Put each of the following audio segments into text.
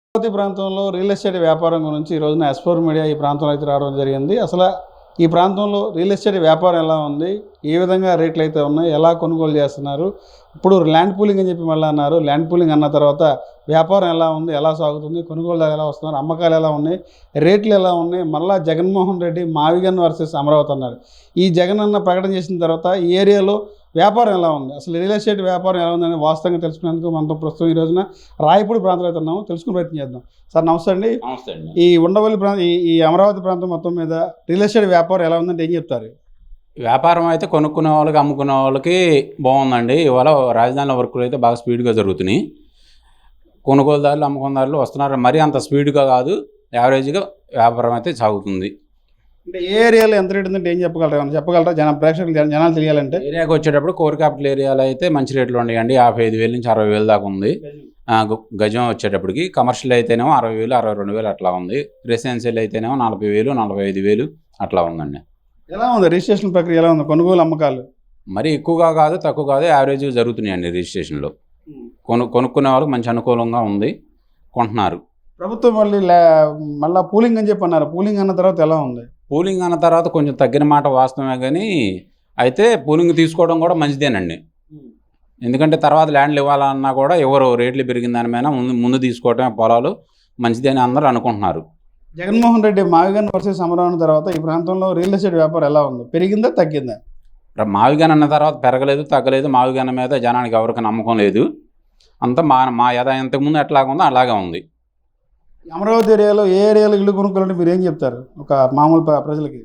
అమరావతి ప్రాంతంలో real estate వ్యాపారం గురించి ఈ రోజున ఎస్4 మీడియా ఈ ప్రాంతంలో అయితే రావడం జరిగింది. అసలు ఈ ప్రాంతంలో రియల్ ఎస్టేట్ వ్యాపారం ఎలా ఉంది, ఏ విధంగా రేట్లు అయితే ఉన్నాయి, ఎలా కొనుగోలు చేస్తున్నారు, ఇప్పుడు ల్యాండ్ పూలింగ్ అని చెప్పి మళ్ళీ అన్నారు. ల్యాండ్ పూలింగ్ అన్న తర్వాత వ్యాపారం ఎలా ఉంది, ఎలా సాగుతుంది, కొనుగోలుదారు ఎలా వస్తున్నారు, అమ్మకాలు ఎలా ఉన్నాయి, రేట్లు ఎలా ఉన్నాయి, మళ్ళీ జగన్మోహన్ రెడ్డి మావిగన్ వర్సెస్ అమరావతి అన్నారు. ఈ జగన్ అన్న ప్రకటన చేసిన తర్వాత ఈ ఏరియాలో వ్యాపారం ఎలా ఉంది, అసలు రియల్ ఎస్టేట్ వ్యాపారం ఎలా ఉందని వాస్తవంగా తెలుసుకునేందుకు మనతో ప్రస్తుతం ఈ రోజున రాయపూడి ప్రాంతంలో అయితే ఉన్నాము. తెలుసుకునే ప్రయత్నం చేద్దాం. సార్ నమస్తే అండి. నమస్తే అండి. ఈ ఉండవల్లి ప్రాంతం ఈ అమరావతి ప్రాంతం మొత్తం మీద రియల్ ఎస్టేట్ వ్యాపారం ఎలా ఉందంటే ఏం చెప్తారు? వ్యాపారం అయితే కొనుక్కునే వాళ్ళకి అమ్ముకునే వాళ్ళకి బాగుందండి. ఇవాళ రాజధానిలో వర్కులు అయితే బాగా స్పీడ్గా జరుగుతున్నాయి. కొనుగోలుదారులు అమ్ముకునేదారులు వస్తున్నారు. మరీ అంత స్పీడ్గా కాదు, యావరేజ్గా వ్యాపారం అయితే సాగుతుంది. అంటే ఏ ఏరియాలో ఎంత రేటు ఉందంటే ఏం చెప్పగలరా ప్రేక్షకులు జనాలు తెలియాలంటే? ఏరియాకి వచ్చేటప్పుడు కోర్ క్యాపిటల్ ఏరియాలో అయితే మంచి రేట్లు ఉన్నాయండి. 55,000 నుంచి 60,000 దాకా ఉంది గజం వచ్చేటప్పటికి. కమర్షియల్ అయితేనేమో 60,000 62,000 అట్లా ఉంది. రెసిడెన్షియల్ అయితేనేమో 40,000 45,000 అట్లా ఉందండి. ఎలా ఉంది రిజిస్ట్రేషన్ ప్రక్రియ, ఎలా ఉంది కొనుగోలు అమ్మకాలు? మరీ ఎక్కువగా కాదు, తక్కువ కాదు, యావరేజ్గా జరుగుతున్నాయండి. రిజిస్ట్రేషన్లో కొనుక్కునే వాళ్ళకి మంచి అనుకూలంగా ఉంది, కొంటున్నారు. ప్రభుత్వం మళ్ళీ పూలింగ్ అని చెప్పి అన్నారు. పూలింగ్ అన్న తర్వాత ఎలా ఉంది? పూలింగ్ అన్న తర్వాత కొంచెం తగ్గిన మాట వాస్తవమే, కానీ అయితే పూలింగ్ తీసుకోవడం కూడా మంచిదేనండి. ఎందుకంటే తర్వాత ల్యాండ్లు ఇవ్వాలన్నా కూడా ఎవరు రేట్లు పెరిగిన దాని మీద ముందు తీసుకోవటమే పొలాలు మంచిది అని అందరూ అనుకుంటున్నారు. జగన్మోహన్ రెడ్డి మావిగన్ వర్సెస్ అమరావతి తర్వాత ఈ ప్రాంతంలో రియల్ ఎస్టేట్ వ్యాపారం ఎలా ఉంది, పెరిగిందా తగ్గిందా? మావిగన్ అన్న తర్వాత పెరగలేదు, తగ్గలేదు. మావిగన్ మీద జనానికి ఎవరికి నమ్మకం లేదు. అంతా మా ఇంతకుముందు ఎట్లాగుందో అలాగే ఉంది. అమరావతి ఏరియాలో ఏ ఏరియాలో ఇల్లు కొనుక్కోవాలంటే మీరు ఏం చెప్తారు ఒక మామూలు ప్రజలకి?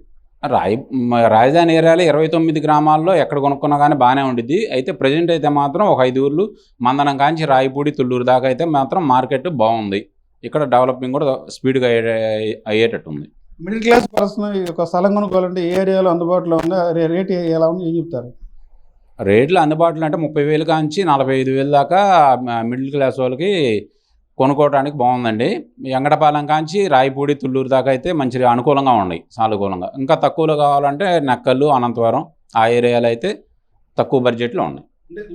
రాజధాని ఏరియాలో 29 గ్రామాల్లో ఎక్కడ కొనుక్కున్నా కానీ బాగానే ఉండిద్ది. అయితే ప్రజెంట్ అయితే మాత్రం ఒక 5 ఊర్లు మందనం కాంచి రాయపూడి తుళ్ళూరు దాకా అయితే మాత్రం మార్కెట్ బాగుంది. ఇక్కడ డెవలపింగ్ కూడా స్పీడ్గా అయ్యేటట్టు ఉంది. మిడిల్ క్లాస్ పర్సన్ ఒక స్థలం కొనుక్కోవాలంటే ఏ ఏరియాలో అందుబాటులో ఉందా, రేట్ ఎలా ఉంది ఏం చెప్తారు? రేట్లు అందుబాటులో అంటే 30,000 కాంచి 45,000 దాకా మిడిల్ క్లాస్ వాళ్ళకి కొనుక్కోవడానికి బాగుందండి. ఎంగడపాలెం కాంచి రాయపూడి తుళ్ళూరు దాకా అయితే మంచి అనుకూలంగా ఉన్నాయి, సానుకూలంగా. ఇంకా తక్కువలో కావాలంటే నక్కలు, అనంతవరం ఆ ఏరియాలో అయితే తక్కువ బడ్జెట్లో ఉన్నాయి.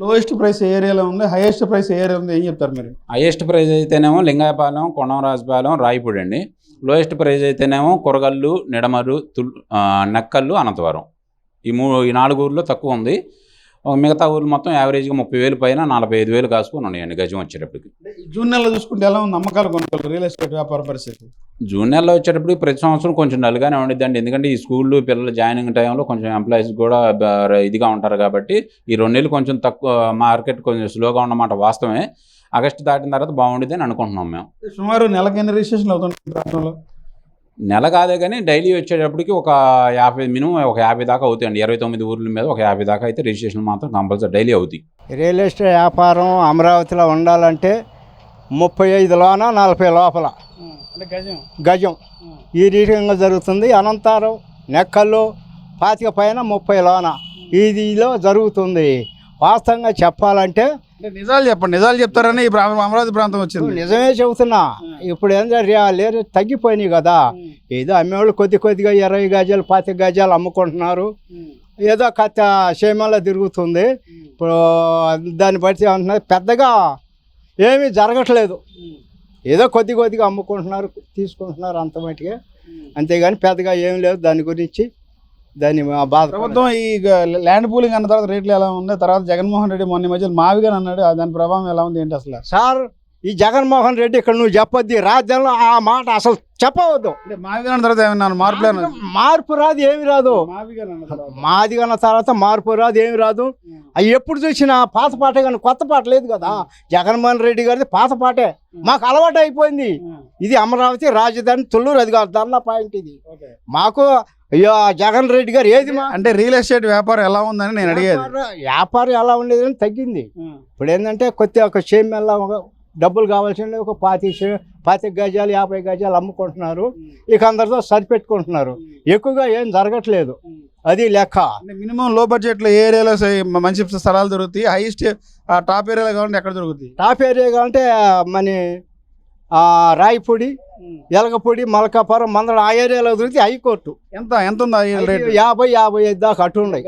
లోయెస్ట్ ప్రైస్ ఏ ఏరియాలో ఉంది, హైయెస్ట్ ప్రైస్ ఏ ఏరియా ఉంది ఏం చెప్తారు మీరు? హైయెస్ట్ ప్రైస్ అయితేనేమో లింగాయపాలెం, కొండమరాజపాలెం, రాయపూడి అండి. లోయెస్ట్ ప్రైస్ అయితేనేమో కొరగల్లు, నిడమరు, నక్కళ్ళు, అనంతవరం. ఈ 4 ఊర్లో తక్కువ ఉంది. మిగతా ఊర్లు మొత్తం యావరేజ్గా 30,000 పైన 45,000 కాసుకొని ఉన్నాయండి గజం వచ్చేటప్పటికి. జూన్ నెలలో చూసుకుంటే ఎలా ఉంది అమ్మకాలు కొనుగోలు రియల్ ఎస్టేట్ వ్యాపార పరిస్థితి? జూన్ నెలలో వచ్చేటప్పటికి ప్రతి సంవత్సరం కొంచెం డల్గానే ఉండిద్దండి. ఎందుకంటే ఈ స్కూళ్ళు పిల్లలు జాయినింగ్ టైంలో కొంచెం ఎంప్లాయీస్ కూడా ఇదిగా ఉంటారు కాబట్టి ఈ 2 నెలలు కొంచెం తక్కువ, మార్కెట్ కొంచెం స్లోగా ఉన్నమాట వాస్తవమే. ఆగస్టు దాటిన తర్వాత బాగుండిద్ది అని అనుకుంటున్నాం మేము. సుమారు నెలకి ఎన్ని రిజిస్ట్రేషన్లు అవుతుంది ప్రాంతంలో? నెల కాదే కానీ డైలీ వచ్చేటప్పటికి ఒక 50 మినిమం ఒక 50 దాకా అవుతాయండి. 29 ఊర్ల మీద ఒక 50 దాకా అయితే రిజిస్ట్రేషన్ మాత్రం కంపల్సరీ డైలీ అవుతాయి. రియల్ ఎస్టేట్ వ్యాపారం అమరావతిలో ఉండాలంటే 35 లోన 40 లోపల గజం ఈ రీతిగా జరుగుతుంది. అనంతరం నెక్కల్లో 25 పైన 30 లోన ఇదిలో జరుగుతుంది. వాస్తవంగా చెప్పాలంటే నిజాలు చెప్పండి, నిజాలు చెప్తారని ఈ అమరావతి ప్రాంతం వచ్చింది. నిజమే చెబుతున్నా. ఇప్పుడు ఏం లేరు, తగ్గిపోయినాయి కదా. ఏదో అమ్మేవాళ్ళు కొద్దిగా 20 గజాలు 25 గజాలు అమ్ముకుంటున్నారు. ఏదో కథ క్షేమంలో తిరుగుతుంది. ఇప్పుడు దాన్ని బట్టి ఏమంటున్నారు, పెద్దగా ఏమీ జరగట్లేదు. ఏదో కొద్దిగా అమ్ముకుంటున్నారు, తీసుకుంటున్నారు అంత మటుకే, అంతేగాని పెద్దగా ఏం లేదు దాని గురించి. దాన్ని బాధ. ప్రభుత్వం ఈ ల్యాండ్ పూలింగ్ అన్న తర్వాత రేట్లు ఎలా ఉంది, తర్వాత జగన్మోహన్ రెడ్డి మొన్న మధ్యలో మావిగన్ అన్నాడు, దాని ప్రభావం ఎలా ఉంది ఏంటి అసలు? సార్ ఈ జగన్మోహన్ రెడ్డి ఇక్కడ నువ్వు చెప్పొద్ది, రాజ్యంలో ఆ మాట అసలు చెప్పవద్దు. మావిగన్ అన్న తర్వాత ఏమన్నా మార్పు రాదు, ఏమి రాదు. మాది అన్న తర్వాత మార్పు రాదు, ఏమి రాదు. అవి ఎప్పుడు చూసినా పాత పాటే కానీ కొత్త పాట లేదు కదా. జగన్మోహన్ రెడ్డి గారిది పాత పాటే మాకు అలవాటు అయిపోయింది. ఇది అమరావతి రాజధాని తుళ్ళూరు, అది కాదు ధర్నా పాయింట్. ఇది మాకు అయ్యో జగన్ రెడ్డి గారు ఏది అంటే రియల్ ఎస్టేట్ వ్యాపారం ఎలా ఉందని నేను అడిగేది. వ్యాపారం ఎలా ఉండేది అని తగ్గింది. ఇప్పుడు ఏంటంటే ఒక షేమెల్లా డబ్బులు కావాల్సిన ఒక 25 గజాలు 50 గజాలు అమ్ముకుంటున్నారు. ఇక అందరితో సరిపెట్టుకుంటున్నారు. ఎక్కువగా ఏం జరగట్లేదు, అది లెక్క. మినిమం లో బడ్జెట్లో ఏ ఏరియాలో మంచి స్థలాలు దొరుకుతాయి, హైయెస్ట్ టాప్ ఏరియాలో కావాలంటే ఎక్కడ దొరుకుతాయి? టాప్ ఏరియా కావాలంటే మన రాయపూడి, ఎలగపూడి మలకాపురం మందడం ఆ ఏరియాలో దొరికితే హైకోర్టు ఎంత ఉందా ఈ రేటు 50-55 దాకా అటు ఉన్నాయి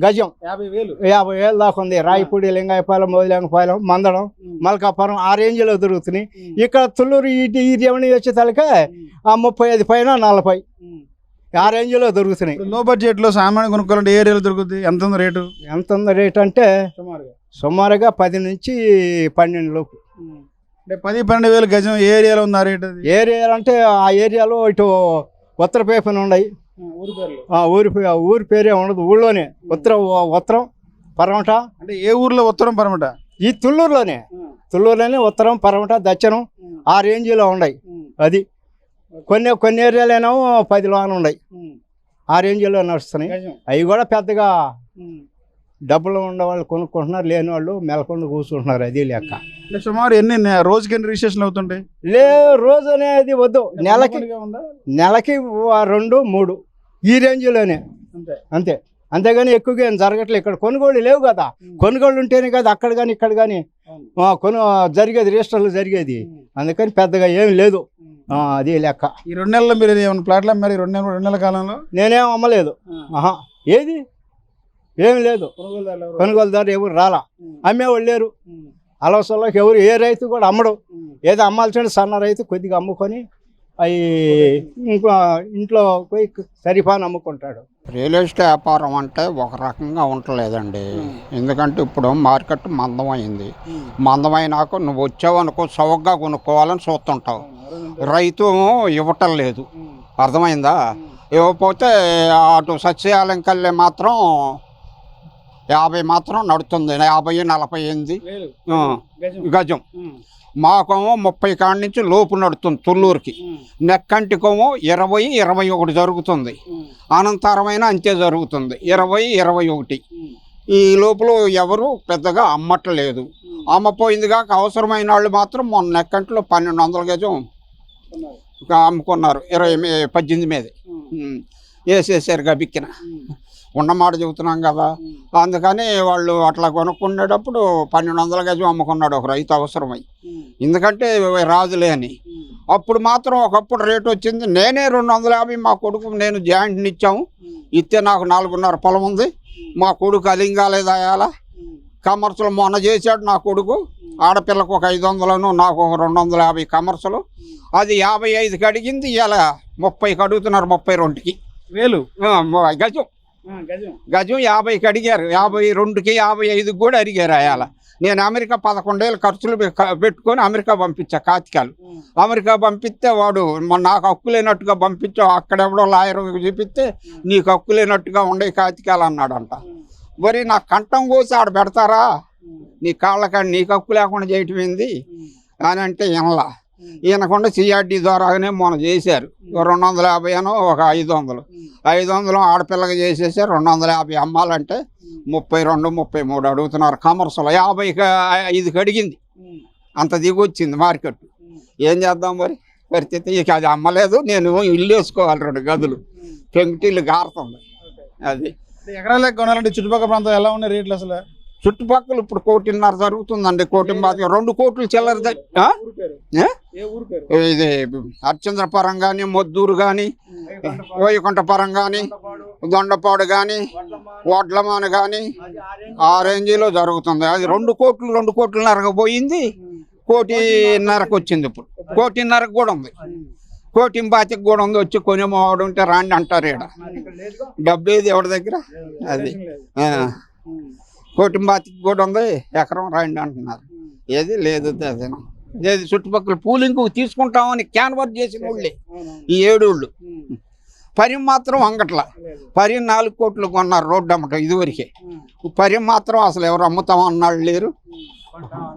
గజం 50,000. 50,000 దాకా ఉంది. రాయపూడి లింగాయపాలెం మొదలంగపాలెం మందడం మలకాపురం ఆ రేంజ్లో దొరుకుతున్నాయి. ఇక్కడ తుళ్ళూరు ఈ రెవెన్యూ వచ్చేసరికి 35 పైన 40 ఆ రేంజ్లో దొరుకుతున్నాయి. లో బడ్జెట్ లో సామాన్య కొనుక్కోవాలంటే ఏ ఏరియాలో దొరుకుతుంది? ఎంత ఉంది రేటు? ఎంత ఉంది రేట్ అంటే సుమారుగా 10 నుంచి 12 లోపు. అంటే 10-12 గజం ఏ ఏరియాలో ఉంది ఆ రేటు? అది ఏరియా అంటే ఆ ఏరియాలో ఇటు ఉత్తర పేపన ఉన్నాయి. ఊరి పేరే ఉండదు, ఊళ్ళోనే ఉత్తరం పరమట. అంటే ఏ ఊర్లో ఉత్తరం పరమట? ఈ తుళ్ళూరులోనే ఉత్తరం పరమట దక్షిణం ఆ రేంజ్లో ఉన్నాయి. అది కొన్ని ఏరియాలేనో 10 లోన ఉన్నాయి. ఆ రేంజ్లో నడుస్తున్నాయి. అవి కూడా పెద్దగా డబ్బులు ఉండేవాళ్ళు కొనుక్కుంటున్నారు, లేని వాళ్ళు మెలకుండా కూర్చుంటున్నారు. అది లెక్క. అంటే సుమారు రోజుకి ఎన్ని రిజిస్ట్రేషన్ అవుతుంటాయి? రోజు అనేది వద్దు, నెలకి 2-3 ఈ రేంజ్లోనే అంతే. అంతేగాని ఎక్కువగా ఏం జరగట్లేదు. ఇక్కడ కొనుగోళ్ళు లేవు కదా. కొనుగోళ్ళు ఉంటేనే కదా అక్కడ కానీ ఇక్కడ కానీ జరిగేది, రిజిస్టర్లు జరిగేది. అందుకని పెద్దగా ఏం లేదు. అది లెక్క. ఈ 2 నెలల్లో మీరు ఏమైనా ప్లాట్లు అమ్మారు? 2 నెలల కాలంలో నేనేం అమ్మలేదు. ఏది ఏమి లేదు. కొనుగోలుదారు ఎవరు రాలా, అమ్మేవాళ్ళు లేరు. అలవసలోకి ఎవరు ఏ రైతు కూడా అమ్మడు. ఏదో అమ్మాల్సిన సన్న రైతు కొద్దిగా అమ్ముకొని అవి ఇంట్లో పోయి సరిపాని అమ్ముకుంటాడు. రియల్ ఎస్టేట్ వ్యాపారం అంటే ఒక రకంగా ఉండలేదండి. ఎందుకంటే ఇప్పుడు మార్కెట్ మందమైంది. మందమైనాక నువ్వు వచ్చావనుకో చౌకగా కొనుక్కోవాలని చూస్తుంటావు. రైతు ఇవ్వటం లేదు, అర్థమైందా? ఇవ్వకపోతే అటు సస్యాలంకల్లే మాత్రం 50 మాత్రం నడుతుంది. 50-48 గజం. మాకేమో 30 కాడి నుంచి లోపు నడుతుంది తుళ్ళూరుకి. నెక్కంటికేమో 20-21 జరుగుతుంది. అనంతరమైన అంతే జరుగుతుంది 20-21. ఈ లోపల ఎవరు పెద్దగా అమ్మట్లేదు. అమ్మపోయింది కాక అవసరమైన వాళ్ళు మాత్రం మొన్న నెక్కంటిలో 1200 గజం అమ్ముకున్నారు. 18 మీద వేసేసారు గబిక్కిన. ఉన్నమాట చెబుతున్నాం కదా. అందుకని వాళ్ళు అట్లా కొనుక్కునేటప్పుడు 1200 గజం అమ్ముకున్నాడు ఒక రైతు అవసరమై. ఎందుకంటే రాజులే అని. అప్పుడు మాత్రం ఒకప్పుడు రేటు వచ్చింది. నేనే 250 మా కొడుకు నేను జాయింట్ని ఇచ్చాము. ఇస్తే నాకు 4.5 పొలం ఉంది. మా కొడుకు అలింగాలేదాయాల కమర్సులు మొన్న చేశాడు నా కొడుకు. ఆడపిల్లకు ఒక 500, నాకు ఒక 250 కమర్సులు. అది 55కి అడిగింది, ఇలా 30కి అడుగుతున్నారు. 32కి గజం. గజం 50కి అడిగారు. 52కి 55కి కూడా అడిగారు అయాల. నేను అమెరికా 11 ఏళ్ళు ఖర్చులు పెట్టుకొని అమెరికా పంపించా. కాతికాలు అమెరికా పంపిస్తే వాడు నాకు హక్కు లేనట్టుగా పంపించావు, అక్కడెవడో లాయర్ చూపిస్తే నీకు హక్కు లేనట్టుగా ఉండే కాతికాలు అన్నాడంట. మరి నా కంఠం కోసి ఆడ పెడతారా, నీ కాళ్ళకాడ నీకు హక్కు లేకుండా చేయటం ఏంది అని అంటే వినలా. ఈయనకుండా సిఆర్డి ద్వారానే మొన్న చేశారు. 250 ఒక 500 ఆడపిల్లకి చేసేసారు. 250 అమ్మాలంటే 32-33 అడుగుతున్నారు. కమర్షియల్ 55కి అడిగింది. అంత దిగొచ్చింది మార్కెట్. ఏం చేద్దాం మరి పరిస్థితి? ఇక అది అమ్మలేదు. నేను ఇల్లు వేసుకోవాలి 2 గదులు, పెంకుటిల్లు గారుతుంది. అది ఎకరాలు కొనాలంటే చుట్టుపక్కల ప్రాంతం ఎలా ఉన్నాయి రేట్లు? అసలు చుట్టుపక్కల ఇప్పుడు 1.5 జరుగుతుందండి. 1.5 2 కోట్లు చిల్లర. ఇది హరిశ్చంద్రపురం కానీ, మొద్దూరు కానీ, వైకుంఠపురం కానీ, దొండపాడు కానీ, వడ్లమాన కానీ ఆ రేంజ్లో జరుగుతుంది. అది 2 కోట్లున్నరకు పోయింది. 1.5 వచ్చింది. ఇప్పుడు 1.5 కూడా ఉంది. 1.25 కూడా ఉంది. వచ్చి కొనేవాడు ఉంటే రాండి అంటారు. ఇక్కడ డబ్బు ఏది ఎవరి దగ్గర? అది 1.25 కూడా ఉంది. ఎకరం రాండి అంటున్నారు. ఏది లేదు. ఏది చుట్టుపక్కల పూలింగ్ తీసుకుంటామని క్యాన్వర్ చేసిన వాళ్ళే ఈ 7 ఊళ్ళు. పరి మాత్రం అంగట్ల 4 కోట్లు కొన్నారు రోడ్డు అమ్మటం ఇదివరకే. పరి మాత్రం అసలు ఎవరు అమ్ముతామన్నాళ్ళు లేరు,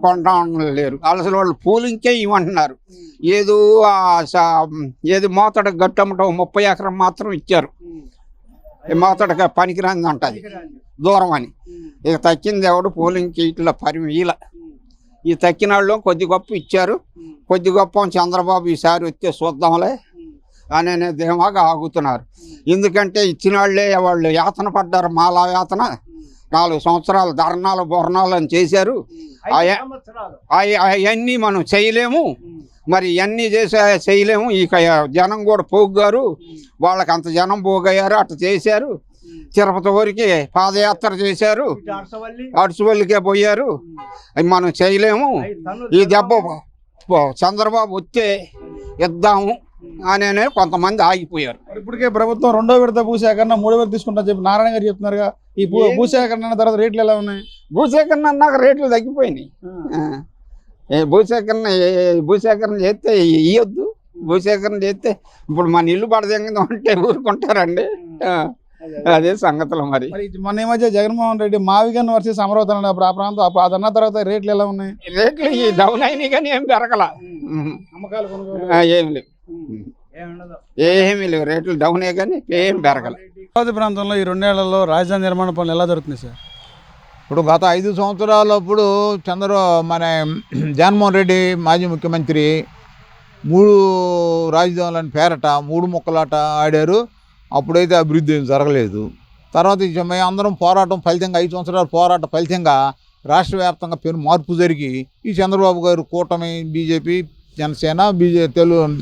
కొంటామన్న లేరు. అసలు వాళ్ళు పూలింగ్కే ఇవ్వమంటున్నారు. ఏది మోతడ గట్టు అమ్మటం 30 ఎకరం మాత్రం ఇచ్చారు. మోతడగా పనికిరాంది అంటది దూరం అని. ఇక తక్కింది ఎవడు పోలింగ్కి ఇట్లా పరిమీల. ఈ తక్కిన వాళ్ళు కొద్ది గొప్ప ఇచ్చారు. కొద్ది గొప్ప చంద్రబాబు ఈసారి వస్తే చూద్దాంలే అనే ధీమాగా ఆగుతున్నారు. ఎందుకంటే ఇచ్చిన వాళ్ళే వాళ్ళు యాతన పడ్డారు. మాలా యాతన 4 సంవత్సరాలు ధర్నాలు బొర్నాలు అని చేశారు. అవన్నీ మనం చేయలేము మరి ఇవన్నీ చేయలేము. ఇక జనం కూడా పోగారు, వాళ్ళకి అంత జనం పోగయ్యారు, అట్లా చేశారు. తిరుపతి వరకు పాదయాత్ర చేశారు, అడుచువల్లికే పోయారు. అవి మనం చేయలేము. ఈ దెబ్బ చంద్రబాబు వస్తే ఇద్దాము అని కొంతమంది ఆగిపోయారు. ఇప్పటికే ప్రభుత్వం 2వ విడత భూసేకరణ 3వ విడత తీసుకుంటా చెప్పి నారాయణ గారు చెప్తున్నారుగా. ఈ భూసేకరణ తర్వాత రేట్లు ఎలా ఉన్నాయి? భూసేకరణ అన్నాక రేట్లు తగ్గిపోయినాయి. భూసేకరణ చేస్తే ఇవ్వద్దు. భూసేకరణ చేస్తే ఇప్పుడు మన ఇల్లు పడదెంగ అంటే ఊరుకుంటారండి. అదే సంగతులు. మరి మొన్న ఈ మధ్య జగన్మోహన్ రెడ్డి మావిగన్ వర్సెస్ అమరావతి అన్నప్పుడు ఆ ప్రాంతం అదన్న తర్వాత రేట్లు ఎలా ఉన్నాయి? రేట్లు ఈ డౌన్ అయినాయి కానీ ఏం పెరగల, ఏం లేవు, ఏమీ లేవు. రేట్లు డౌనే కానీ ఏం పెరగల. అమరావతి ప్రాంతంలో ఈ 2 ఏళ్లలో రాజధాని నిర్మాణ పనులు ఎలా జరుగుతున్నాయి సార్? ఇప్పుడు గత 5 సంవత్సరాలప్పుడు మన జగన్మోహన్ రెడ్డి మాజీ ముఖ్యమంత్రి 3 రాజధానులని పేరట 3 ముక్కలాట ఆడారు. అప్పుడైతే అభివృద్ధి ఏం జరగలేదు. తర్వాత మేము అందరం పోరాటం ఫలితంగా 5 సంవత్సరాల పోరాట ఫలితంగా రాష్ట్ర వ్యాప్తంగా పెను మార్పు జరిగి ఈ చంద్రబాబు గారు కూటమి బీజేపీ జనసేన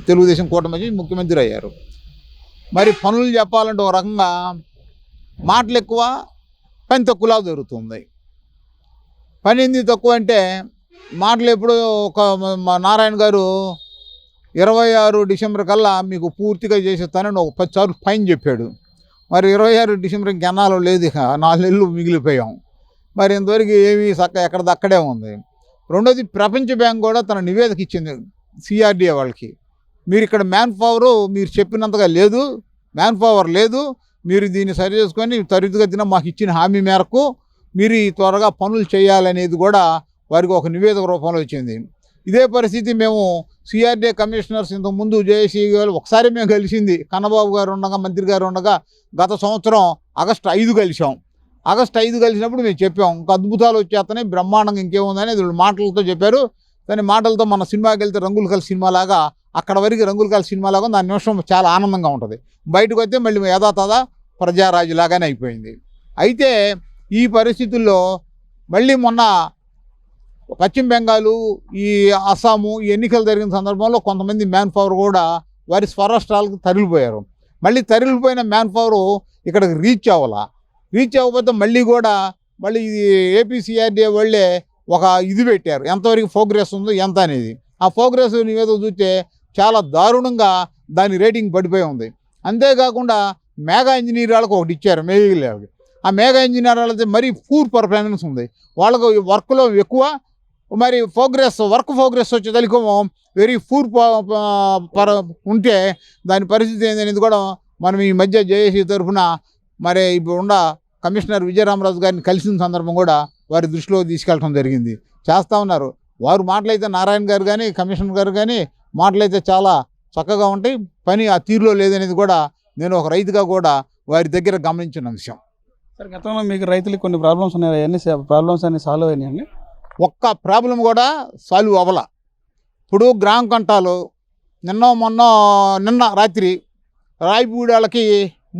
తెలుగుదేశం కూటమి ముఖ్యమంత్రి అయ్యారు. మరి పనులు చెప్పాలంటే ఒక రకంగా మాటలు ఎక్కువ, పని తక్కువలా జరుగుతుంది. పని ఎందుకు తక్కువ అంటే మాటలు ఎప్పుడు నారాయణ గారు 26 డిసెంబర్ కల్లా మీకు పూర్తిగా చేసేస్తానని ఒక 10 సార్లు ఫైన్ చెప్పాడు. మరి 26 డిసెంబర్ ఇంకెన్నాళ్ళు లేదు, ఇక 4 నెలలు మిగిలిపోయాం. మరి ఇంతవరకు ఏమీ ఎక్కడదక్కడే ఉంది. రెండోది ప్రపంచ బ్యాంక్ కూడా తన నివేదిక ఇచ్చింది సిఆర్డీఏ వాళ్ళకి. మీరు ఇక్కడ మ్యాన్ పవర్ మీరు చెప్పినంతగా లేదు, మ్యాన్ పవర్ లేదు, మీరు దీన్ని సరి చేసుకొని త్వరితగతిన మాకు ఇచ్చిన హామీ మేరకు మీరు ఈ త్వరగా పనులు చేయాలనేది కూడా వారికి ఒక నివేదిక రూపంలో వచ్చింది. ఇదే పరిస్థితి మేము సిఆర్డీఏ కమిషనర్స్ ఇంతకుముందు జేఏసీ గారు ఒకసారి మేము కలిసింది, కన్నబాబు గారు ఉండగా, మంత్రి గారు ఉండగా గత సంవత్సరం ఆగస్టు 5 కలిసాం. ఆగస్టు 5 కలిసినప్పుడు మేము చెప్పాం ఇంకా అద్భుతాలు వచ్చేస్తున్నాయి, బ్రహ్మాండంగా ఇంకేముందని వీళ్ళు మాటలతో చెప్పారు. దాని మాటలతో మన సినిమాకి వెళ్తే రంగులు కలిసి సినిమాలాగా అక్కడ వరకు రంగులు కలిసి సినిమాలాగా దాని నిమిషం చాలా ఆనందంగా ఉంటుంది. బయటకు వస్తే మళ్ళీ యథాతథ ప్రజారాజులాగానే అయిపోయింది. అయితే ఈ పరిస్థితుల్లో మళ్ళీ మొన్న పశ్చిమ బెంగాలు, ఈ అస్సాము ఈ ఎన్నికలు జరిగిన సందర్భంలో కొంతమంది మ్యాన్ పవర్ కూడా వారి స్వరాష్ట్రాలకు తరలిపోయారు. మళ్ళీ తరలిపోయిన మ్యాన్ పవర్ ఇక్కడికి రీచ్ అవ్వకపోతే మళ్ళీ ఇది ఏపీసీఆర్డీఏ వాళ్ళే ఒక ఇది పెట్టారు, ఎంతవరకు ప్రోగ్రెస్ ఉందో ఎంత అనేది. ఆ ప్రోగ్రెస్ నివేదిక చూస్తే చాలా దారుణంగా దాని రేటింగ్ పడిపోయి ఉంది. అంతేకాకుండా మేఘా ఇంజనీర్ వాళ్ళకి ఒకటి ఇచ్చారు, మేఘాలకి. ఆ మేఘా ఇంజనీర్ వాళ్ళకి మరీ పూర్ పర్ఫార్మెన్స్ ఉంది, వాళ్ళకు వర్క్లో ఎక్కువ, మరి వర్క్ ప్రోగ్రెస్ వచ్చేదానికి వెరీ పూర్ ఉంటే దాని పరిస్థితి ఏందనేది కూడా మనం ఈ మధ్య జేఏసీ తరఫున మరి ఇప్పుడు ఉన్న కమిషనర్ విజయరామరాజు గారిని కలిసిన సందర్భం కూడా వారి దృష్టిలో తీసుకెళ్ళడం జరిగింది. చేస్తూ ఉన్నారు వారు. మాటలైతే నారాయణ గారు కానీ కమిషనర్ గారు కానీ మాటలైతే చాలా చక్కగా ఉంటాయి, పని ఆ తీరులో లేదనేది కూడా నేను ఒక రైతుగా కూడా వారి దగ్గర గమనించిన విషయం. సార్ గతంలో మీకు రైతులకు కొన్ని ప్రాబ్లమ్స్ ఉన్నాయి, అన్ని ప్రాబ్లమ్స్ అన్ని సాల్వ్ అయినాయండి? ఒక్క ప్రాబ్లం కూడా సాల్వ్ అవ్వాల. ఇప్పుడు గ్రామ కంటాలు నిన్న రాత్రి రాయపూడి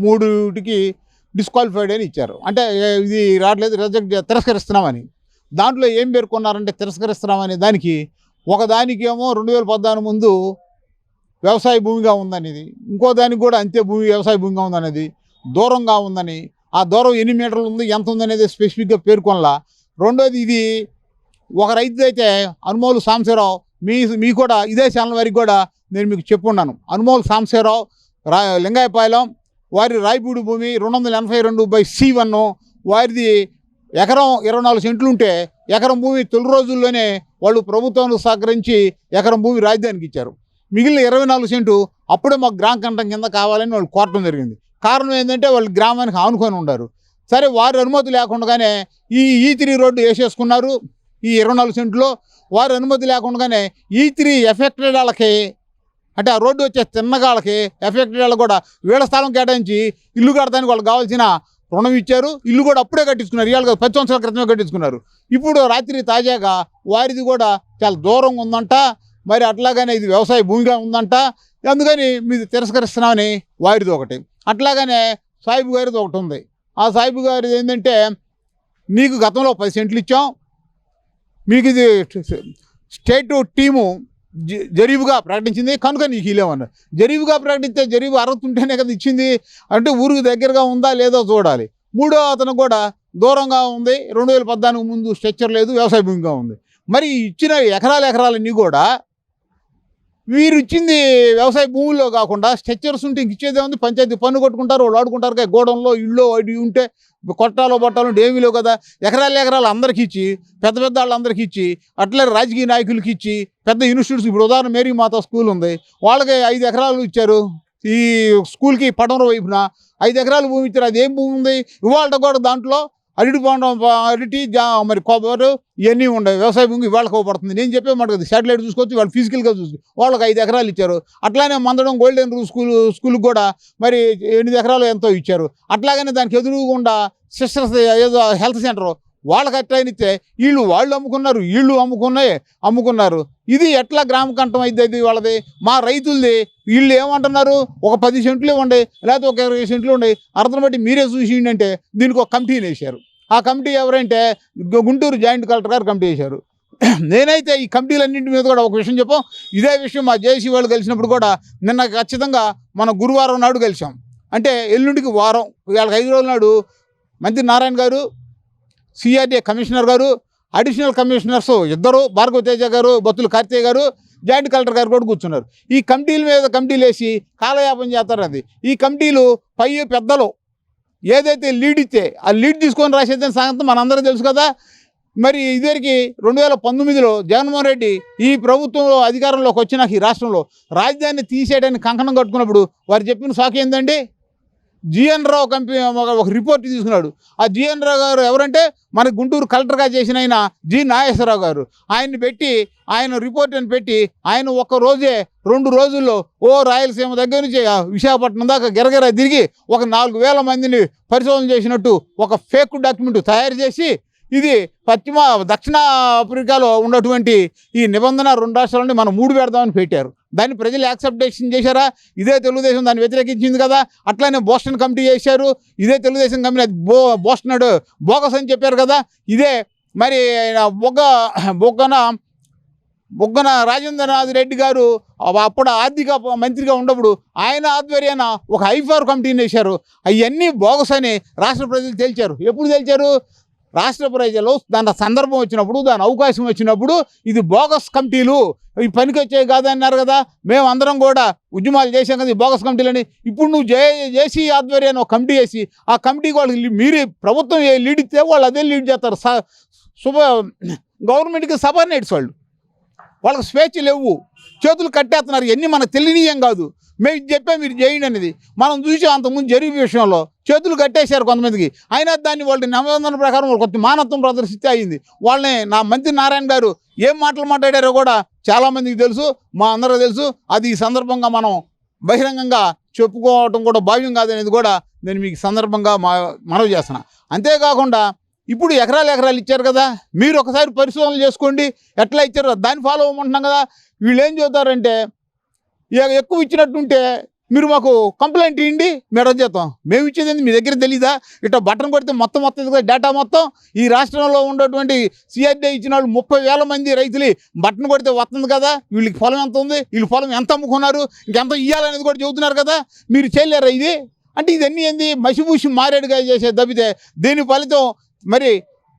3కి డిస్క్వాలిఫైడ్ అని ఇచ్చారు. అంటే ఇది రావట్లేదు, తిరస్కరిస్తున్నామని. దాంట్లో ఏం పేర్కొన్నారంటే తిరస్కరిస్తున్నామని దానికి ఒకదానికేమో 2014 ముందు వ్యవసాయ భూమిగా ఉందనేది, ఇంకో దానికి కూడా అంతే వ్యవసాయ భూమిగా ఉందనేది, దూరంగా ఉందని, ఆ దూరం ఎన్ని మీటర్లు ఉంది ఎంత ఉందనేది స్పెసిఫిక్గా పేర్కొనలా. రెండోది ఇది ఒక రైతు అయితే అనుమోలు సాంబశివరావు, మీ కూడా ఇదే ఛానల్ వారికి కూడా నేను మీకు చెప్పున్నాను, అనుమోలు సాంబశివరావు లింగాయపాలెం వారి రాయపూడి భూమి 282/C1, వారిది ఎకరం 24 సెంట్లు ఉంటే ఎకరం భూమి తొలి రోజుల్లోనే వాళ్ళు ప్రభుత్వానికి సహకరించి ఎకరం భూమి రాజధానికి ఇచ్చారు. మిగిలిన 24 సెంటు అప్పుడే మాకు గ్రామ కంఠం కింద కావాలని వాళ్ళు కోరటం జరిగింది. కారణం ఏంటంటే వాళ్ళు గ్రామానికి ఆనుకొని ఉన్నారు. సరే వారి అనుమతి లేకుండానే ఈ E3 రోడ్డు వేసేసుకున్నారు. ఈ 24 సెంట్లో వారి అనుమతి లేకుండానే E3 ఎఫెక్టెడ్ వాళ్ళకి, అంటే ఆ రోడ్డు వచ్చే తిన్నగాళ్ళకి ఎఫెక్టెడ్ వాళ్ళు కూడా వీళ్ళ స్థలం కేటాయించి ఇల్లు కడతానికి వాళ్ళకి కావాల్సిన రుణం ఇచ్చారు. ఇల్లు కూడా అప్పుడే కట్టించుకున్నారు, ఇవాళ 10 సంవత్సరాల క్రితమే కట్టించుకున్నారు. ఇప్పుడు రాత్రి తాజాగా వారిది కూడా చాలా దూరంగా ఉందంట, మరి అట్లాగనే ఇది వ్యవసాయ భూమిగా ఉందంట, అందుకని మీరు తిరస్కరిస్తున్నామని వారిది ఒకటి. అట్లాగనే సాయిబు గారిది ఒకటి ఉంది. ఆ సాయిబు గారిది ఏంటంటే మీకు గతంలో 10 సెంట్లు ఇచ్చాం, మీకు ఇది స్టేట్ టీము జరీబుగా ప్రకటించింది కనుక నీకు ఇలేమన్నారు. జరీబుగా ప్రకటిస్తే జరీబు అర్హత ఉంటేనే కదా ఇచ్చింది. అంటే ఊరికి దగ్గరగా ఉందా లేదో చూడాలి. మూడో అతను కూడా దూరంగా ఉంది, 2014 ముందు స్ట్రక్చర్ లేదు, వ్యవసాయ భూమిగా ఉంది. మరి ఇచ్చిన ఎకరాలన్నీ కూడా వీరు ఇచ్చింది వ్యవసాయ భూముల్లో కాకుండా స్ట్రక్చర్స్ ఉంటే ఇంక ఇచ్చేదే ఉంది. పంచాయతీ పన్ను కొట్టుకుంటారు, వాళ్ళు ఆడుకుంటారు. గోడంలో ఇళ్ళు అవి ఉంటే కొట్టాలో బట్టాలో ఏమీలో కదా. ఎకరాలు అందరికి ఇచ్చి, పెద్ద వాళ్ళందరికీ ఇచ్చి, అట్లే రాజకీయ నాయకులకి ఇచ్చి, పెద్ద ఇన్స్టిట్యూట్స్, ఇప్పుడు ఉదాహరణ మేరీ మాతా స్కూల్ ఉంది, వాళ్ళకి 5 ఎకరాలు ఇచ్చారు. ఈ స్కూల్కి పడమర వైపున 5 ఎకరాలు భూమి ఇచ్చారు. అది ఏం భూమి ఉంది? ఇవాళ కూడా దాంట్లో అరటి మరి కొబ్బరి ఇవన్నీ ఉన్నాయి. వ్యవసాయ భూమి ఇవాళకి అవ్వబడుతుంది. నేను చెప్పే మాట కదా, శాటిలైట్ చూసుకోవచ్చు, వాళ్ళు ఫిజికల్గా చూసుకోవచ్చు. వాళ్ళకి 5 ఎకరాలు ఇచ్చారు. అట్లానే మందడం గోల్డెన్ రూల్ స్కూల్కి కూడా మరి 8 ఎకరాలు ఎంతో ఇచ్చారు. అట్లాగనే దానికి ఎదురుగుండా సిస్టర్స్ ఏదో హెల్త్ సెంటర్, వాళ్ళకి అట్లయితే వాళ్ళు అమ్ముకున్నారు, అమ్ముకున్నారు. ఇది ఎట్లా గ్రామ కంఠం అయితే వాళ్ళది? మా రైతులది వీళ్ళు ఏమంటున్నారు, ఒక 10 సెంట్లు ఇవ్వండి, లేకపోతే ఒక 20 సెంట్లు ఉండి అర్థం బట్టి మీరే చూసిండి అంటే దీనికి ఒక కమిటీని వేశారు. ఆ కమిటీ ఎవరంటే గుంటూరు జాయింట్ కలెక్టర్ గారు కమిటీ వేశారు. నేనైతే ఈ కమిటీలన్నింటి మీద కూడా ఒక విషయం చెప్పాం. ఇదే విషయం మా జేసీ వాళ్ళు కలిసినప్పుడు కూడా నిన్న ఖచ్చితంగా మన గురువారం నాడు కలిసాం. అంటే ఎల్లుండికి వారం, వాళ్ళకి 5 రోజుల నాడు మంత్రి నారాయణ గారు, సిఆర్డీఏ కమిషనర్ గారు, అడిషనల్ కమిషనర్స్ ఇద్దరు, భార్గవ తేజ గారు, బత్తుల కార్తీయ గారు, జాయింట్ కలెక్టర్ గారు కూడా కూర్చున్నారు. ఈ కమిటీల మీద కమిటీలు వేసి కాలయాపన చేస్తారు. అది ఈ కమిటీలు పై పెద్దలు ఏదైతే లీడ్ ఇస్తే ఆ లీడ్ తీసుకొని రాసేదని సంగతి మనందరూ తెలుసు కదా. మరి ఇదివరకు 2019లో జగన్మోహన్ రెడ్డి ఈ ప్రభుత్వంలో అధికారంలోకి వచ్చినాక ఈ రాష్ట్రంలో రాజధానిని తీసేయడానికి కంకణం కట్టుకున్నప్పుడు వారు చెప్పిన సాకు ఏందండి? జిఎన్ రావు కంపెనీ ఒక రిపోర్ట్ తీసుకున్నాడు. ఆ జిఎన్ రావు గారు ఎవరంటే మన గుంటూరు కలెక్టర్గా చేసిన ఆయన జి నాగేశ్వరరావు గారు. ఆయన్ని పెట్టి, ఆయన రిపోర్ట్ అని పెట్టి, ఆయన 2 రోజుల్లో రాయలసీమ దగ్గర నుంచి విశాఖపట్నం దాకా గిరగిర తిరిగి ఒక 4,000 మందిని పరిశోధన చేసినట్టు ఒక ఫేక్ డాక్యుమెంట్ తయారు చేసి, ఇది దక్షిణ ఆఫ్రికాలో ఉన్నటువంటి ఈ నిబంధన 2 రాష్ట్రాలని మనం 3 పెడదామని పెట్టారు. దాన్ని ప్రజలు యాక్సెప్టేషన్ చేశారా? ఇదే తెలుగుదేశం దాన్ని వ్యతిరేకించింది కదా. అట్లానే బోస్టన్ కమిటీ చేశారు, ఇదే తెలుగుదేశం కంపెనీ. అది బోస్టన్ బోగస్ అని చెప్పారు కదా. ఇదే మరి బొగ్గన రాజేంద్రనాథ్ రెడ్డి గారు అప్పుడు ఆర్థిక మంత్రిగా ఉన్నప్పుడు ఆయన ఆధ్వర్యాన ఒక ఐఫార్ కమిటీని వేశారు. అవన్నీ బోగస్ అని రాష్ట్ర ప్రజలు తేల్చారు. ఎప్పుడు తేల్చారు? రాష్ట్ర ప్రజలు దాని సందర్భం వచ్చినప్పుడు, దాని అవకాశం వచ్చినప్పుడు ఇది బోగస్ కమిటీలు, ఈ పనికి వచ్చేవి కాదన్నారు కదా. మేము అందరం కూడా ఉద్యమాలు చేసాం కదా ఈ బోగస్ కమిటీలని. ఇప్పుడు నువ్వు జేసీ ఆధ్వర్యాన్ని ఒక కమిటీ వేసి, ఆ కమిటీకి వాళ్ళకి మీరే ప్రభుత్వం లీడ్ ఇస్తే వాళ్ళు అదే లీడ్ చేస్తారు. గవర్నమెంట్కి సబార్డినేట్స్ వాళ్ళకి స్వేచ్ఛ లేవు, చేతులు కట్టేస్తున్నారు. ఇవన్నీ మనకు తెలియనియం కాదు. మేము ఇది చెప్పా మీరు చేయండి అనేది. మనం చూసాం అంతకుముందు జరిగే విషయంలో చేతులు కట్టేశారు కొంతమందికి. అయినా దాన్ని వాళ్ళ నిబంధనల ప్రకారం వాళ్ళు కొంత మానత్వం ప్రదర్శిస్తే అయింది. వాళ్ళని నా మంత్రి నారాయణ గారు ఏం మాటలు మాట్లాడారో కూడా చాలామందికి తెలుసు, మా అందరూ తెలుసు. అది ఈ సందర్భంగా మనం బహిరంగంగా చెప్పుకోవటం కూడా భావ్యం కాదనేది కూడా నేను మీకు సందర్భంగా మనవి చేస్తున్నా. అంతేకాకుండా ఇప్పుడు ఎకరాలు ఇచ్చారు కదా, మీరు ఒకసారి పరిశోధనలు చేసుకోండి ఎట్లా ఇచ్చారో దాన్ని ఫాలో అవ్వమంటున్నాం కదా. వీళ్ళు ఏం చెబుతారంటే, ఎక్కువ ఇచ్చినట్టుంటే మీరు మాకు కంప్లైంట్ ఇవ్వండి, మేము చేస్తాం. మేము ఇచ్చేది మీ దగ్గర తెలీదా? ఇట్లా బటన్ కొడితే మొత్తం డేటా మొత్తం ఈ రాష్ట్రంలో ఉన్నటువంటి సిఆర్డీ ఇచ్చిన వాళ్ళు 30,000 మంది రైతులు బటన్ కొడితే వస్తుంది కదా. వీళ్ళకి పొలం ఎంత ఉంది, వీళ్ళు పొలం ఎంత అమ్ముకున్నారు, ఇంకెంత ఇవ్వాలనేది కూడా చెబుతున్నారు కదా. మీరు చేయలేరా ఇది? అంటే ఇదన్నీ ఏంది? మసిపూసి మారేడుగా చేసే తప్పితే దీని ఫలితం మరి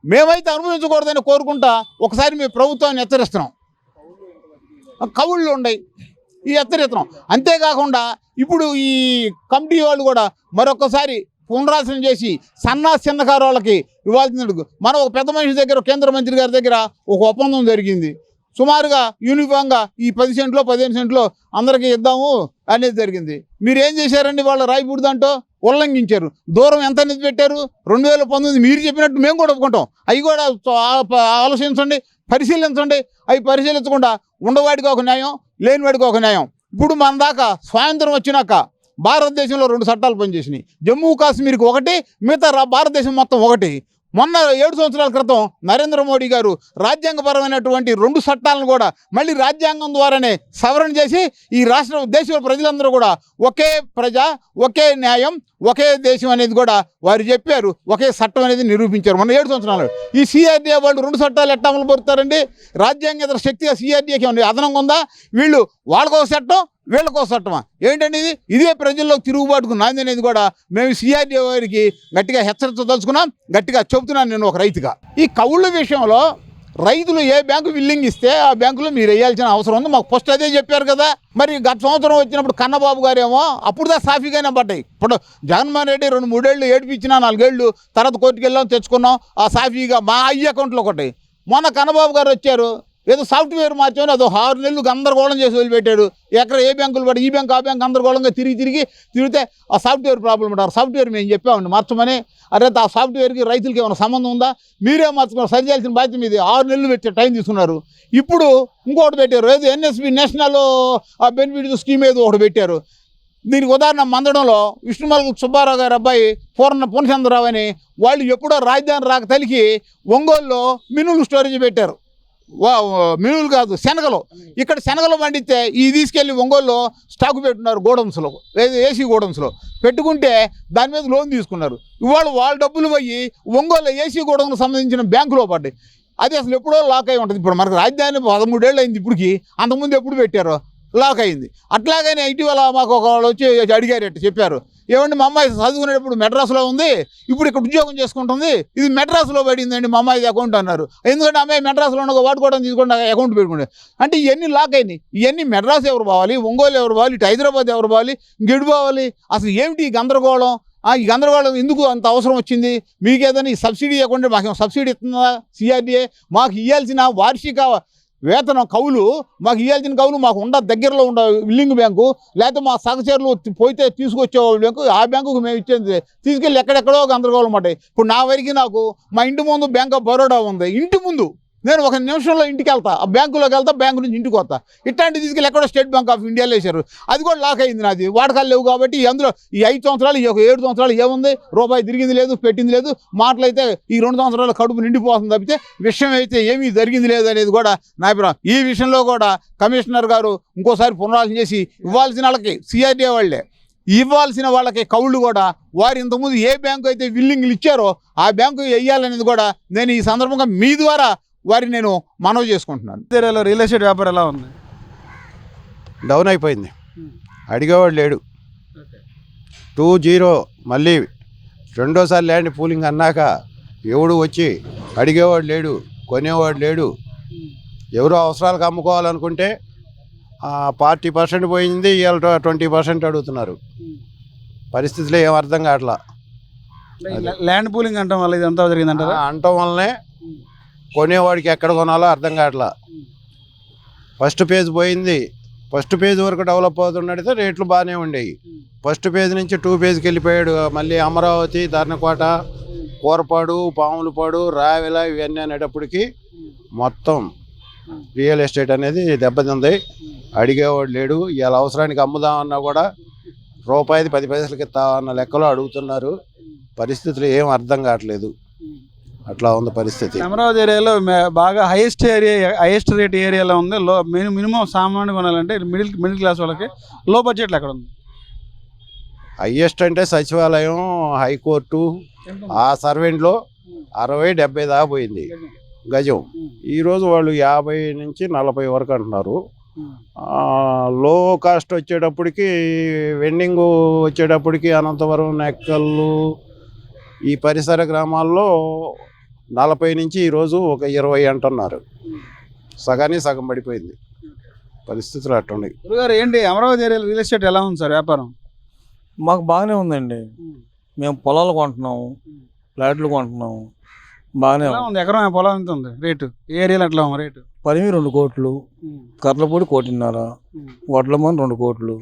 మేమైతే అనుభవించకూడదని కోరుకుంటా ఒకసారి మీ ప్రభుత్వాన్ని హెచ్చరిస్తున్నాం. కవుళ్ళు ఉన్నాయి ఈ హెచ్చరిస్తున్నాం. అంతేకాకుండా ఇప్పుడు ఈ కమిటీ వాళ్ళు కూడా మరొకసారి పునరాసనం చేసి చిన్నకారు వాళ్ళకి ఇవ్వాల్సింది. మనం ఒక పెద్ద మనిషి దగ్గర, కేంద్ర మంత్రి గారి దగ్గర ఒక ఒప్పందం జరిగింది. సుమారుగా యూనిఫామ్గా ఈ 10 సెంట్లో 15 సెంట్లో అందరికీ ఇద్దాము అనేది జరిగింది. మీరు ఏం చేశారండి? వాళ్ళ రాయపూడి దాంట్లో ఉల్లంఘించారు. దూరం ఎంత అనేది పెట్టారు? 2019 మీరు చెప్పినట్టు మేము కూడా ఒప్పుకుంటాం. అవి కూడా ఆలోచించండి, పరిశీలించండి. అవి పరిశీలించకుండా ఉండవాడికి ఒక న్యాయం, లేనివాడికి ఒక న్యాయం. ఇప్పుడు మన దాకా స్వాతంత్రం వచ్చినాక భారతదేశంలో 2 చట్టాలు పనిచేసినాయి. జమ్మూ కాశ్మీర్కి ఒకటి, మిగతా భారతదేశం మొత్తం ఒకటి. మొన్న 7 సంవత్సరాల క్రితం నరేంద్ర మోడీ గారు రాజ్యాంగపరమైనటువంటి 2 చట్టాలను కూడా మళ్ళీ రాజ్యాంగం ద్వారానే సవరణ చేసి ఈ రాష్ట్ర దేశంలో ప్రజలందరూ కూడా ఒకే ప్రజ, ఒకే న్యాయం, ఒకే దేశం అనేది కూడా వారు చెప్పారు. ఒకే చట్టం అనేది నిరూపించారు మొన్న 7 సంవత్సరాలు. ఈ సిఆర్డీఏ వాళ్ళు 2 చట్టాలు ఎట్లా అమలు పరుతారండి? రాజ్యాంగేతర శక్తిగా సిఆర్డీఏకి ఉంది, అదనంగా ఉందా? వీళ్ళు వాళ్ళకో చట్టం, వీళ్ళకో చట్టమా ఏంటండి ఇది? ఇదే ప్రజల్లో తిరుగుబాటుకు నాంది అనేది కూడా మేము సిఆర్డీఏ వారికి గట్టిగా హెచ్చరించదలుచుకున్నాం. గట్టిగా చెబుతున్నాను నేను ఒక రైతుగా. ఈ కౌళ్ళ విషయంలో రైతులు ఏ బ్యాంకు విల్లింగ్ ఇస్తే ఆ బ్యాంకులో మీరు వేయాల్సిన అవసరం ఉంది. మాకు ఫస్ట్ అదే చెప్పారు కదా. మరి గత సంవత్సరం వచ్చినప్పుడు కన్నబాబు గారేమో అప్పుడుదా సాఫీగానే పడ్డాయి. ఇప్పుడు జగన్మోహన్ రెడ్డి 2-3 ఏళ్ళు ఏడిపించినా 4 ఏళ్ళు తర్వాత కోర్టుకు వెళ్ళాం, తెచ్చుకున్నాం. ఆ సాఫీగా మా అకౌంట్లో ఒకటి. మొన్న కన్నబాబు గారు వచ్చారు, ఏదో సాఫ్ట్వేర్ మార్చామని అదో 6 నెలలు గందరగోళం చేసి వదిలిపెట్టాడు. ఎక్కడ ఏ బ్యాంకులు పడి ఈ బ్యాంక్ ఆ బ్యాంక్ గందరగోళంగా తిరిగితే ఆ సాఫ్ట్వేర్ ప్రాబ్లం ఉంటారు. సాఫ్ట్వేర్ మేము చెప్పామండి మార్చమని. అరే ఆ సాఫ్ట్వేర్కి రైతులకి ఏమైనా సంబంధం ఉందా? మీరే మార్చుకున్నారు, సరి చేయాల్సిన బాధ్యత మీది. 6 నెలలు పెట్టే టైం తీసుకున్నారు. ఇప్పుడు ఇంకోటి పెట్టారు, ఏదో ఎన్ఎస్పి నేషనల్ బెనిఫిట్ స్కీమ్ ఏదో ఒకటి పెట్టారు. దీనికి ఉదాహరణ మందడంలో విష్ణుమల సుబ్బారావు గారి అబ్బాయి పూర్ణచంద్రరావు అని వాళ్ళు ఎప్పుడో రాజధాని రాక తలికి ఒంగోలులో మినులు స్టోరేజ్ పెట్టారు. మినులు కాదు, శనగలు. ఇక్కడ శనగలు పండితే ఈ తీసుకెళ్ళి ఒంగోలులో స్టాకు పెట్టున్నారు గోడౌన్స్లో, ఏసీ గోడౌన్స్లో పెట్టుకుంటే దాని మీద లోన్ తీసుకున్నారు. ఇవాళ వాళ్ళ డబ్బులు పోయి ఒంగోలు ఏసీ గోడౌన్కి సంబంధించిన బ్యాంకులో పడ్డాయి. అది అసలు ఎప్పుడో లాక్ అయి ఉంటుంది. ఇప్పుడు మనకు రాజధాని 13 ఏళ్ళు అయింది ఇప్పటికి, అంతకుముందు ఎప్పుడు పెట్టారో లాక్ అయింది. అట్లాగనే ఇటీవల మాకు ఒక వాళ్ళు వచ్చి అడిగారు, చెప్పారు, ఏమండి మా అమ్మాయి చదువుకునేటప్పుడు మెడ్రాస్లో ఉంది, ఇప్పుడు ఇక్కడ ఉద్యోగం చేసుకుంటుంది, ఇది మెడ్రాస్లో పడిందండి మా అమ్మాయిది అకౌంట్ అన్నారు. ఎందుకంటే అమ్మాయి మెడ్రాస్లో ఉన్న వాడుకోవడం తీసుకుంటే అకౌంట్ పెట్టుకుంటే అంటే ఇవన్నీ లాక్ అయినాయి. ఇవన్నీ మెడ్రాస్ ఎవరు పోవాలి, ఒంగోలు ఎవరు పోవాలి, ఇటు హైదరాబాద్ ఎవరు పోవాలి, ఇంకెడు పోవాలి? అసలు ఏమిటి ఈ గందరగోళం? ఈ గందరగోళం ఎందుకు అంత అవసరం వచ్చింది? మీకు ఏదైనా ఈ సబ్సిడీ ఇవ్వకుండా మాకేమో సబ్సిడీ ఇస్తుందా సిఆర్డీఏ? మాకు ఇవ్వాల్సిన వార్షిక వేతనం కౌలు, మాకు ఇవ్వాల్సిన కౌలు మాకు దగ్గరలో ఉండ విల్లింగ్ బ్యాంకు, లేకపోతే మా సహచరులు పోయితే తీసుకొచ్చే బ్యాంకు, ఆ బ్యాంకుకు మేము ఇచ్చేది తీసుకెళ్ళి ఎక్కడెక్కడో గందరగోళం పడ్డాయి. ఇప్పుడు నా వరకు నాకు మా ఇంటి ముందు బ్యాంక్ ఆఫ్ బరోడా ఉంది, ఇంటి ముందు నేను 1 నిమిషంలో ఇంటికి వెళ్తా, ఆ బ్యాంకులోకి వెళ్తా, బ్యాంకు నుంచి ఇంటికి వస్తా. ఇట్లాంటి తీసుకెళ్ళి ఎక్కడో స్టేట్ బ్యాంక్ ఆఫ్ ఇండియాలో వేశారు, అది కూడా లాక్ అయింది. నాది వాడకాలు లేవు కాబట్టి అందులో ఈ 5 సంవత్సరాలు, ఈ 7 సంవత్సరాలు ఏముంది? రూపాయి తిరిగింది లేదు, పెట్టింది లేదు. మాటలైతే ఈ 2 సంవత్సరాలు కడుపు నిండిపోతుంది తప్పితే విషయం అయితే ఏమీ జరిగింది లేదు అనేది కూడా నా అభిప్రాయం. ఈ విషయంలో కూడా కమిషనర్ గారు ఇంకోసారి పునరాలోచన చేసి ఇవ్వాల్సిన వాళ్ళకి సిఆర్డీఏ వాళ్ళే ఇవ్వాల్సిన వాళ్ళకి కౌళ్ళు కూడా వారు ఇంతకుముందు ఏ బ్యాంకు అయితే విల్లింగ్లు ఇచ్చారో ఆ బ్యాంకు వేయాలనేది కూడా నేను ఈ సందర్భంగా మీ ద్వారా వారిని నేను మనవి చేసుకుంటున్నాను. ఏరియాలో రియల్ ఎస్టేట్ వ్యాపారం ఎలా ఉంది? డౌన్ అయిపోయింది, అడిగేవాడు లేడు. 2-0 మళ్ళీ రెండోసారి ల్యాండ్ పూలింగ్ అన్నాక ఎవడు వచ్చి అడిగేవాడు లేడు, కొనేవాడు లేడు. ఎవరో అవసరాలకు అమ్ముకోవాలనుకుంటే 40% పోయింది, ఇవాళ 20% అడుగుతున్నారు. పరిస్థితులు ఏం అర్థం కావట్లా. ల్యాండ్ పూలింగ్ అంటాం వల్ల ఇదంతా జరిగిందంటారా? అంటం వల్లనే కొనేవాడికి ఎక్కడ కొనాలో అర్థం కావట్లా. ఫస్ట్ పేజ్ పోయింది, ఫస్ట్ పేజ్ వరకు డెవలప్ అవుతున్నట్టయితే రేట్లు బాగానే ఉండేవి. ఫస్ట్ పేజ్ నుంచి 2 పేజ్కి వెళ్ళిపోయాడు. మళ్ళీ అమరావతి, ధర్నకోట, కోరపాడు, పాములపాడు, రావెల ఇవన్నీ అనేటప్పటికి మొత్తం రియల్ ఎస్టేట్ అనేది దెబ్బతింది. అడిగేవాడు లేడు. ఇవాళ అవసరానికి అమ్ముదామన్నా కూడా రూపాయిది 10 పైసలకి ఇస్తామన్న లెక్కలో అడుగుతున్నారు. పరిస్థితులు ఏం అర్థం కావట్లేదు. అట్లా ఉంది పరిస్థితి. అమరావతి ఏరియాలో బాగా హైయెస్ట్ రేట్ ఏరియాలో ఉంది. మినిమం సామాన్యుడు కొనాలంటే మిడిల్ క్లాస్ వాళ్ళకి లో బడ్జెట్లో ఎక్కడ ఉంది? హైయెస్ట్ అంటే సచివాలయం, హైకోర్టు, ఆ సర్వెంట్లో 60-70 దాకా పోయింది గజం. ఈరోజు వాళ్ళు 50 నుంచి 40 వరకు అంటున్నారు. లో కాస్ట్ వచ్చేటప్పటికి, వెండింగ్ వచ్చేటప్పటికి అనంతవరం, నెక్కల్లు ఈ పరిసర గ్రామాల్లో 40 నుంచి ఈరోజు ఒక 20 అంటున్నారు. సగానికి సగం పడిపోయింది. పరిస్థితులు అట్టున్నాయి. గురుగారు ఏంటి అమరావతి ఏరియాలో రియల్ ఎస్టేట్ ఎలా ఉంది సార్ వ్యాపారం? మాకు బాగానే ఉందండి. మేము పొలాలు కొంటున్నాము, ఫ్లాట్లు కొంటున్నాము, బాగానే ఉంది. ఎకరం పొలం ఎంత ఉంది రేటు? ఏరియాలో ఎట్లా ఉంది రేటు? పరిమి 2 కోట్లు, కర్లపూడి 1.5 కోటి, వడ్లమన్ 2 కోట్లు,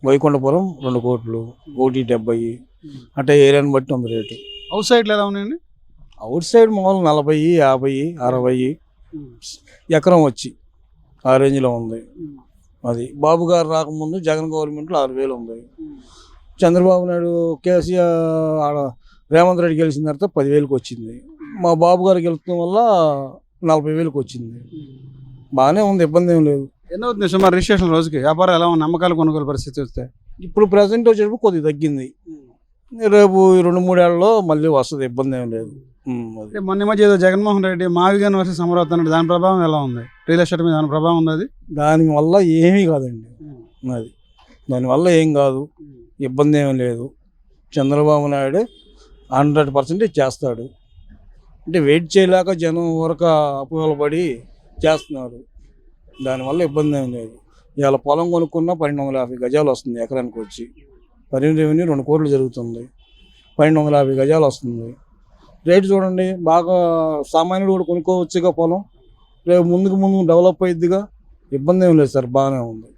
వైకుంఠపురం 2 కోట్లు, 1.70. అంటే ఏరియాని బట్టి ఉంది రేటు. అవుట్ సైడ్లో ఎలా ఉన్నాయండి? అవుట్ సైడ్ మామూలు 40, 50, 60 ఎకరం వచ్చి ఆ రేంజ్లో ఉంది. అది బాబు గారు రాకముందు జగన్ గవర్నమెంట్లో 6,000 ఉంది. చంద్రబాబు నాయుడు కేసీఆర్ రేవంత్ రెడ్డి గెలిచిన తర్వాత 10,000కి వచ్చింది. మా బాబు గారు గెలుచడం వల్ల 40,000కి వచ్చింది. బాగానే ఉంది, ఇబ్బంది ఏం లేదు. ఎన్నో అవుతుంది సుమారు రిజిస్ట్రేషన్ రోజుకి? వ్యాపారం ఎలా ఉంది? నమ్మకాలు కొనుగోలు పరిస్థితి వస్తే ఇప్పుడు ప్రజెంట్ వచ్చేటప్పుడు కొద్దిగా తగ్గింది. రేపు 2-3 ఏళ్ళలో మళ్ళీ వస్తుంది, ఇబ్బంది ఏం లేదు. అది అంటే మొన్న ఈ మధ్య ఏదో జగన్మోహన్ రెడ్డి మావిగాని వర్సెస్ అమరావతి అన్నాడు, దాని ప్రభావం ఎలా ఉంది? రియల్ ఎస్టేట్ మీద దాని ప్రభావం ఉంది అది? దానివల్ల ఏమీ కాదండి. అది దానివల్ల ఏం కాదు, ఇబ్బంది ఏమీ లేదు. చంద్రబాబు నాయుడు 100% చేస్తాడు. అంటే వెయిట్ చేయలేక జనం వరకు అపోహలపడి చేస్తున్నారు. దానివల్ల ఇబ్బంది ఏం లేదు. ఇవాళ పొలం కొనుక్కున్నా 1250 గజాలు వస్తుంది ఎకరానికి వచ్చి. రెవెన్యూ 2 కోట్లు జరుగుతుంది, 1250 గజాలు వస్తుంది. రేటు చూడండి, బాగా సామాన్యుడు కూడా కొనుక్కోవచ్చుగా పొలం. రేపు ముందుకు డెవలప్ అయ్యిద్దిగా, ఇబ్బంది ఏం లేదు సార్, బాగానే ఉంది.